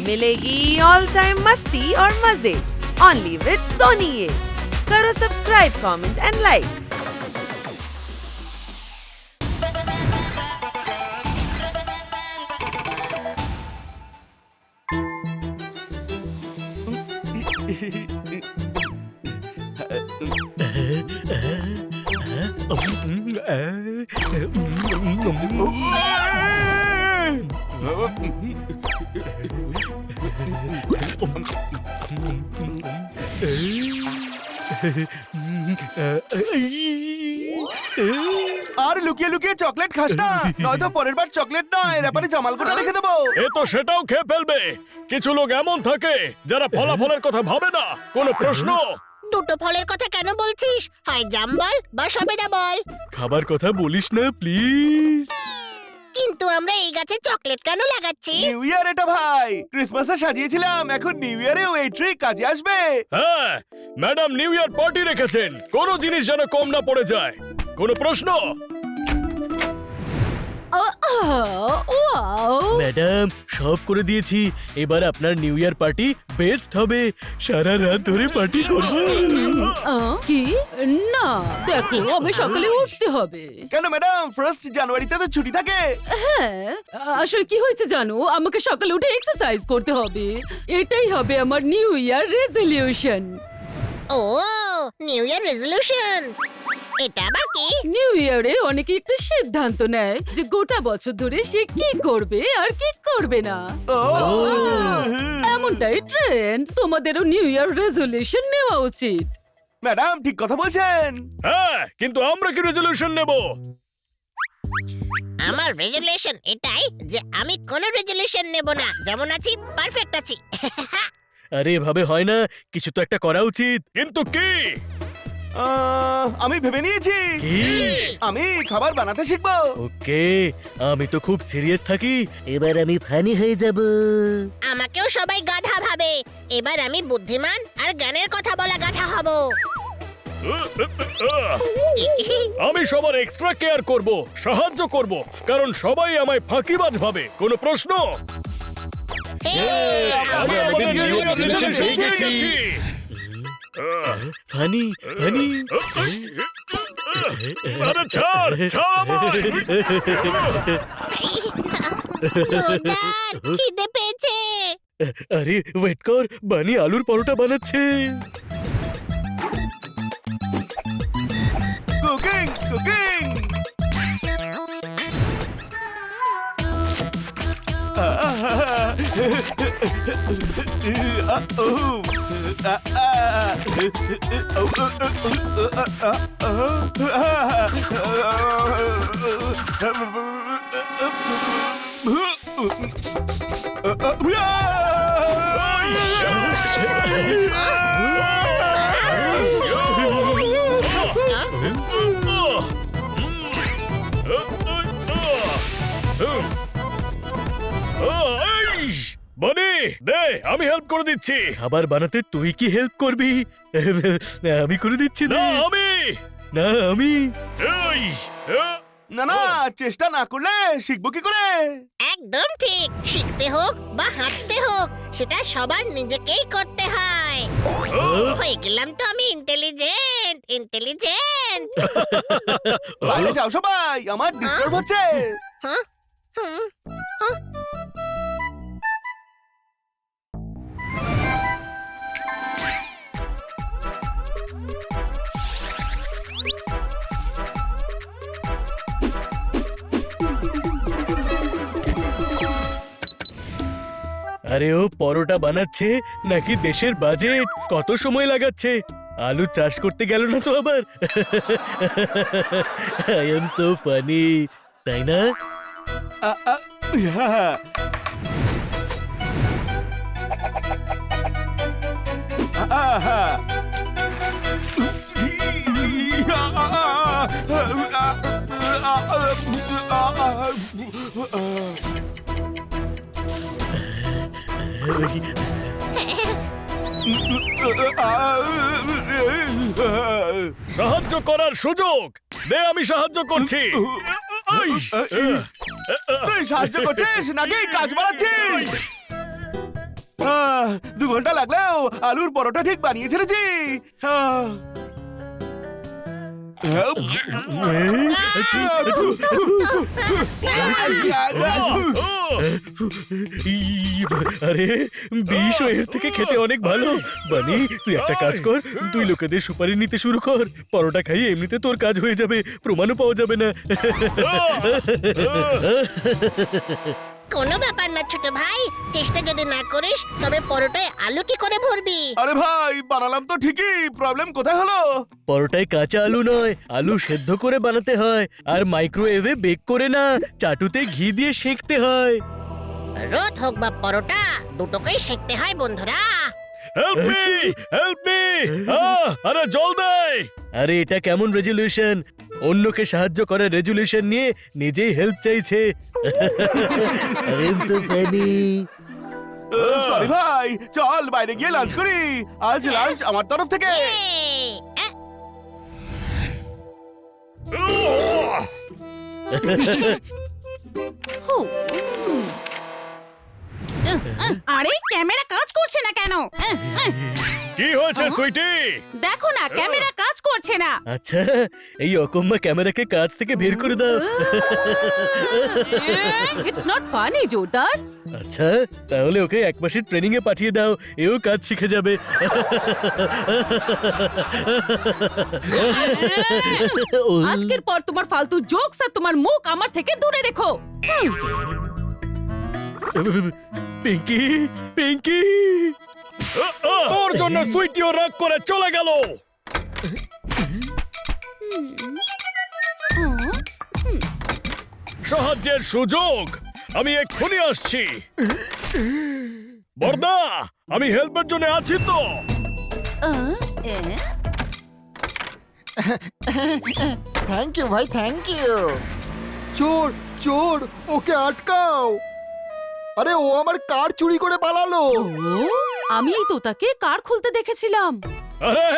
मिलेगी all time मस्ती और मजे ओनली विद सोनी। ये करो सब्सक्राइब, कमेंट एंड लाइक। আর লুকিয়ে লুকিয়ে চকলেট খাস না, নয়তো পরের বার চকলেট নয় র্যাপারে জামাল কোটা রেখে দেবো। এ তো সেটাও খেয়ে ফেলবে। কিছু লোক এমন থাকে যারা ফলাফলের কথা ভাবে না। কোনো প্রশ্ন? দুটো ফলের কথা কেন বলছিস? হয় জাম বল বা সবেদা বল। খাবার কথা বলিস না প্লিজ। কিন্তু আমরা এই গাছে চকলেট কেন লাগাচ্ছি? নিউ ইয়ার এটা ভাই, ক্রিসমাসে সাজিয়েছিলাম, এখন নিউ ইয়ারেও এই ট্রিক কাজে আসবে। হ্যাঁ, ম্যাডাম নিউ ইয়ার পার্টি রেখেছেন, কোনো জিনিস যেন কম না পড়ে যায়। কোনো প্রশ্ন? ম্যাডাম সব করে দিয়েছি, এবার আপনার নিউ ইয়ার পার্টি বেস্ট হবে। সারা রাত ধরে পার্টি করব। কি না, দেখো আমি সকালে উঠতে হবে। কেন ম্যাডাম, 1 জানুয়ারিতে তো ছুটি থাকে। হ্যাঁ, আসলে কি হয়েছে জানো, আমাকে সকালে উঠে এক্সারসাইজ করতে হবে। এটাই হবে আমার নিউ ইয়ার রেজলিউশন। ও, নিউ ইয়ার রেজলিউশন, এটা আবার কি? নিউ ইয়ারে অনেকে একটা সিদ্ধান্ত নেয় যে গোটা বছর ধরে সে কি করবে আর কি করবে না। এমনটাই ট্রেন্ড, তোমাদেরও নিউ ইয়ার রেজলিউশন নেওয়া উচিত। ম্যাডাম ঠিক কথা বলছেন। হ্যাঁ, কিন্তু আমরা কি রেজলিউশন নেব? আমার রেজলিউশন এটাই যে আমি কোনো রেজলিউশন নেব না, যেমন আছি পারফেক্ট আছি। আরে এভাবে হয় না, কিছু তো একটা করা উচিত। কিন্তু কি? আমি ভেবে নিয়েছি, আমি খাবার বানাতে শিখবো। ওকে, আমি তো খুব সিরিয়াস থাকি, এবার আমি ফানি হয়ে যাব। আমাকেও সবাই গাধা ভাবে, এবার আমি বুদ্ধিমান আর জ্ঞানের কথা বলা গাধা হব। আমি সবার এক্সট্রা কেয়ার করব, সাহায্য করব, কারণ সবাই আমায় ফাঁকিবাজ ভাবে। কোনো প্রশ্ন? আমি আমাদের নিউ ইয়ার রেজলিউশন পেয়ে গেছি। ফানি ফানি, আরে ছাড় ছাড় আমায়। জোরদার খিদে পেয়েছে। আরে ওয়েট কর, বানি আলুর পরোটা বানাচ্ছে। Cooking cooking. বনি দে, আমি হেল্প করে দিচ্ছি। খাবার বানাতে তুই কি হেল্প করবি? আমি করে দিচ্ছি। না আমি না না, চেষ্টা না করলে শিখবো কি করে? একদম ঠিক, শিখতে হোক বা হাঁটতে হোক সেটা সবার নিজেকেই করতে হয়। হয়ে গেলাম তো আমি ইন্টেলিজেন্ট ইন্টেলিজেন্ট। বাইরে যাও সবাই, আমার ডিস্টার্ব হচ্ছে। হ্যাঁ হুম, হ্যাঁ। আরে ও পরোটা বানাচ্ছে নাকি দেশের বাজেট? কত সময় লাগাচ্ছে? আলু চাষ করতে গেল না তো আবার? আই এম সো ফানি, তাই না? সাহায্য করার সুযোগ দে, আমি সাহায্য করছি। তুই সাহায্য করছিস নাকি কাজ বাড়াচ্ছিস? 2 ঘন্টা লাগলেও আলুর পরোটা ঠিক বানিয়ে ছেড়েছি। আহ, আরে বিষও এর থেকে খেতে অনেক ভালো। বানি, তুই একটা কাজ কর, তুই লোকেদের সুপারি নিতে শুরু কর। পরোটা খাইয়ে এমনিতে তোর কাজ হয়ে যাবে, প্রমাণও পাওয়া যাবে না। কোনো ব্যাপার না ছোট ভাই, চেষ্টা যদি না করিস তবে পরোটায় আলু কি করে ভরবি? আরে ভাই, বানালাম তো ঠিকই, প্রবলেম কোথায় হলো? পরোটায় কাঁচা আলু নয়, আলু সেদ্ধ করে বানাতে হয়, আর মাইক্রোওয়েভে বেক করে না, চাটুতে ঘি দিয়ে সেঁকতে হয়। রোদ হোক বা পরোটা, দুটোকেই শিখতে হয় বন্ধুরা। Help me, help me! আরে জল দে! আরে এটা কেমন রেজুলেশন? অন্যকে সাহায্য করার রেজুলেশন নিয়ে নিজেই হেল্প চাইছে। সরি ভাই, চল বাইরে গিয়ে লাঞ্চ করি। আজ লাঞ্চ আমার তরফ থেকে। এই, আরে ক্যামেরা কাজ করছে না কেন? কি হয়েছে সুইটি? দেখো না, ক্যামেরা কাজ করছে না। আচ্ছা, এই অকম্মা ক্যামেরাকে কাজ থেকে বের করে দাও। ইটস নট ফানি জোরদার। আচ্ছা, তাহলে ওকে 1 মাসের ট্রেনিং এ পাঠিয়ে দাও, এও কাজ শিখে যাবে। আজকের পর তোমার ফালতু জোকস আর তোমার মুখ আমার থেকে দূরে রেখো। পিঙ্কি, পিঙ্কি! তোর জন্য সুইটিও রাগ করে চলে গেল। সাহায্যের সুযোগ, আমি এক্ষুনি আসছি। বর্দা, আমি হেল্পের জন্য আছি তো। থ্যাংক ইউ ভাই, থ্যাংক ইউ। চোর চোর, ওকে আটকাও। আরে ও আমার কার চুরি করে পালালো। আমি তো তাকে কার খুলতে দেখেছিলাম। আরে,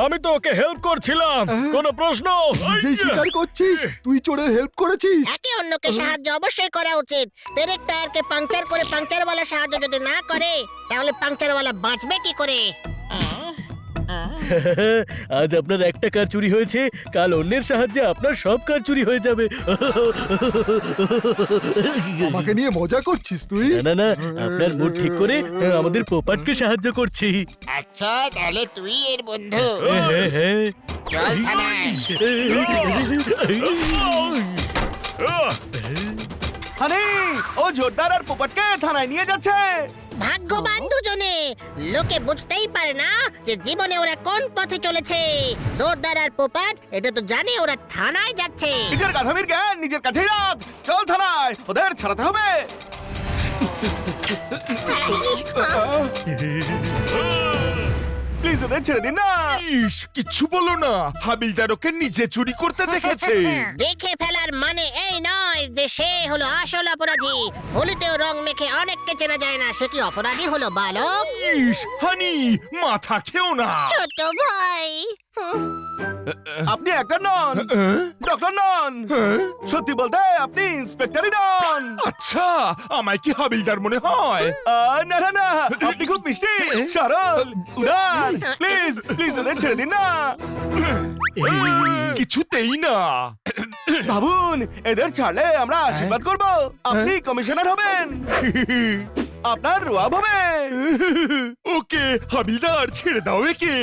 আমি তো ওকে হেল্প করছিলাম। কোনো প্রশ্ন? নিজেই স্বীকার করছিস তুই চোরের হেল্প করেছিস। একে অন্যকে সাহায্য অবশ্যই করা উচিত। ব্রেক টায়ারকে পাংচার করে পাংচারওয়ালা সাহায্য যদি না করে, তাহলে পাংচারওয়ালা বাঁচবে কি করে? আজ আপনার একটা কার চুরি হয়েছে, কাল অন্যের সাহায্যে আপনার সব কার চুরি হয়ে যাবে। আমাকে নিয়ে মজা করছিস তুই। না না না, আপনার মুড ঠিক করে আমাদের পোপাটকে সাহায্য করছি। আচ্ছা তাহলে তুই এর বন্ধু। হ্যাঁ, হ্যাঁ। চল থানায়। হানি, ও জোরদার আর পোপটকে থানায় নিয়ে যাচ্ছে। ভাগ্যবান দুজনে, লোকে বুঝতেই পারে না যে জীবনে ওরা কোন পথে চলেছে। জোরদার আর পোপাট এটা তো জানে ওরা থানায় যাচ্ছে। নিজের গাধামির জ্ঞান নিজের কাছেই রাখ। চল থানায়, ওদের ছাড়াতে হবে। প্লিজ ওদের ছেড়ে দিন না। ইস, কিচ্ছু বলো না, হাবিলদার ওকে নিজে চুরি করতে দেখেছে। দেখে ফেলার মানে এই নয় যে সে হলো আসল অপরাধী। হোলিতেও রং মেখে অনেককে চেনা যায় না, সে কি অপরাধী হলো বালক? ইস, হানি, মাথা খেও না। ছোট ভাই, আপনি একটা নন, ডক্টর নন। সত্যি বলতে আপনি ইন্সপেক্টরই নন। আচ্ছা, আমায় কি হাবিলদার মনে হয়? না না না, আপনি খুব মিষ্টি, সরল, উদার। প্লিজ প্লিজ ওদের ছেড়ে দিন না। কিছুতেই না। ভাবুন, এদের ছাড়লে আমরা আশীর্বাদ করব। আপনি কমিশনার হবেন, আপনার রোয়াব হবে। ওকে হাবিলদার, ছেড়ে দাও একে।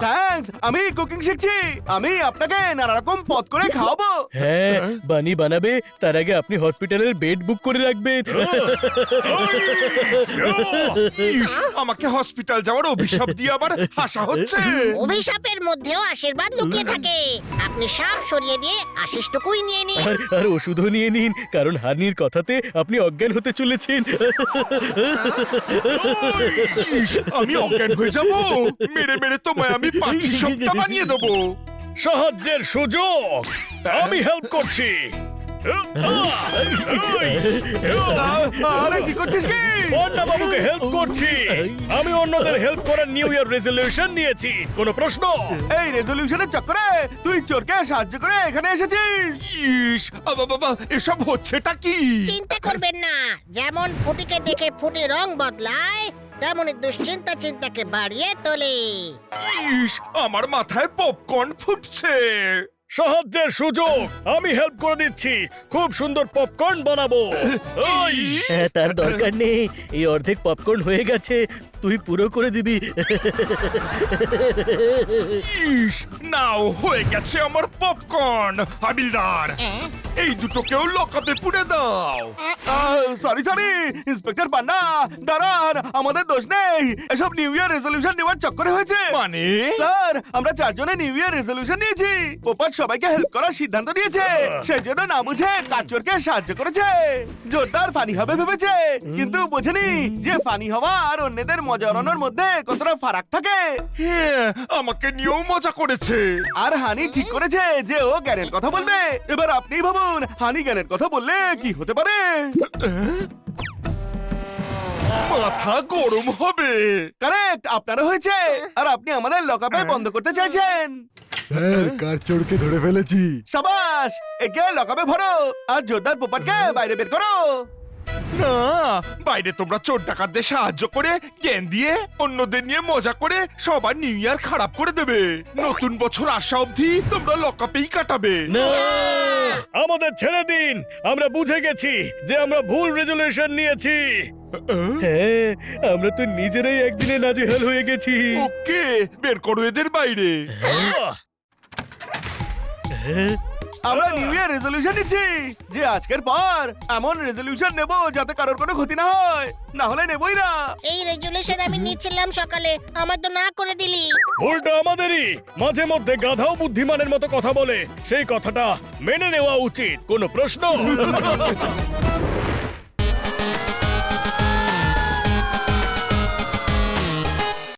থ্যাঙ্কস, আমি কুকিং শিখছি। আমি আপনাকে নানা রকম পদ করে খাওয়াবো। হ্যাঁ, বানি বানাবে, তার আগে আপনি হসপিটালের বেড বুক করে রাখবেন। ইস, আমাকে হসপিটাল যাওয়ার অভিশাপ দিয়ে আবার হাসা হচ্ছে। অভিশাপের মধ্যেও আশীর্বাদ লুকিয়ে থাকে। আপনি সাপ সরিয়ে দিয়ে আশিসটুকুই নিয়ে নিন। আর ওষুধও নিয়ে নিন, কারণ হানির কথাতে আপনি অজ্ঞান হতে চলেছেন। ইস, আমি অজ্ঞান হয়ে যাব। মেরে মেরে তোমায় আমি পাখি সপ্তাহ বানিয়ে দেবো। সাহায্যের সুযোগ, আমি হেল্প করছি। আরে কি করছিস কি? পন্না বাবুকে হেল্প করছি। আমি অন্যদের হেল্প করার নিউ ইয়ার রেজলিউশন নিয়েছি। কোনো প্রশ্ন? এই রেজলিউশনের চক্করে তুই চোরকে সাহায্য করে এখানে এসেছিস। ইস, বাবা, এসব হচ্ছেটা কি? চিন্তা করবেন না, যেমন ফুটিকে দেখে ফুটি রং বদলায়, তেমনি দুশ্চিন্তা চিন্তাকে বাড়িয়ে তোলে। ইস, আমার মাথায় পপকর্ন ফুটছে। সাহায্যের সুযোগ, আমি হেল্প করে দিচ্ছি, খুব সুন্দর পপকর্ন বানাবো। ওই তার দরকার নেই, এই অর্ধেক পপকর্ন হয়ে গেছে, তুই পুরো করে দিবি। ইস, নাও হয়ে গেছে আমার পপকর্ন। হাবিলদার, এই দুটোকেও লকআপে পুরে দাও। সরি সরি ইন্সপেক্টর পান্ডা, দাঁড়ান, আমাদের দোষ নেই, এসব নিউ ইয়ার রেজলিউশন নেওয়ার চক্করে হয়েছে। মানে স্যার, আমরা 4 জনে নিউ ইয়ার রেজলিউশন নিয়েছি। পোপট সবাইকে হেল্প করার সিদ্ধান্ত নিয়েছে, সেজন্য না বুঝে কাঠচোরকে সাহায্য করেছে। জোরদার ফানি হবে ভেবেছে, কিন্তু বোঝেনি যে ফানি হওয়া আর অন্যদের মজা ওড়ানোর মধ্যে কতটা ফারাক থাকে। হ্যাঁ, আমাকে নিয়েও মজা করেছে। আর হানি ঠিক করেছে যে ও জ্ঞানের কথা বলবে। এবার আপনিই ভাবুন, হানি জ্ঞানের কথা বললে কি হতে পারে। মাথা গরম হবে। কারেক্ট, আপনারও হয়েছে। আর আপনি আমাদের লকআপে বন্ধ করতে চাইছেন। স্যার, কার চোরকে ধরে ফেলেছি। সাবাস, একে লকআপে ভরো আর জোরদার পোপটকে বাইরে বের করো। না, বাইরে তোমরা চোর ডাকাতদের সাহায্য করে, জ্ঞান দিয়ে, অন্যদের নিয়ে মজা করে সবার নিউ ইয়ার খারাপ করে দেবে। নতুন বছর আসা অবধি তোমরা লকআপেই কাটাবে। না, আমাদের ছেড়ে দিন, আমরা বুঝে গেছি যে আমরা ভুল রেজলিউশন নিয়েছি। হ্যাঁ, আমরা তো নিজেরাই একদিনে নাজেহাল হয়ে গেছি। ওকে, বের করো এদের বাইরে। আমরা নিউ ইয়ার রেজলিউশন নিচ্ছি যে আজকের পর এমন রেজলিউশন নেব যাতে কারোর কোনো ক্ষতি না হয়, না হলে নেবই না। এই রেজুলেশন আমি নিচ্ছিলাম সকালে, আমার তো না করে দিলি। ভুলটা আমাদেরই। মাঝে মধ্যে গাধাও বুদ্ধিমানের মতো কথা বলে, সেই কথাটা মেনে নেওয়া উচিত। কোনো প্রশ্ন?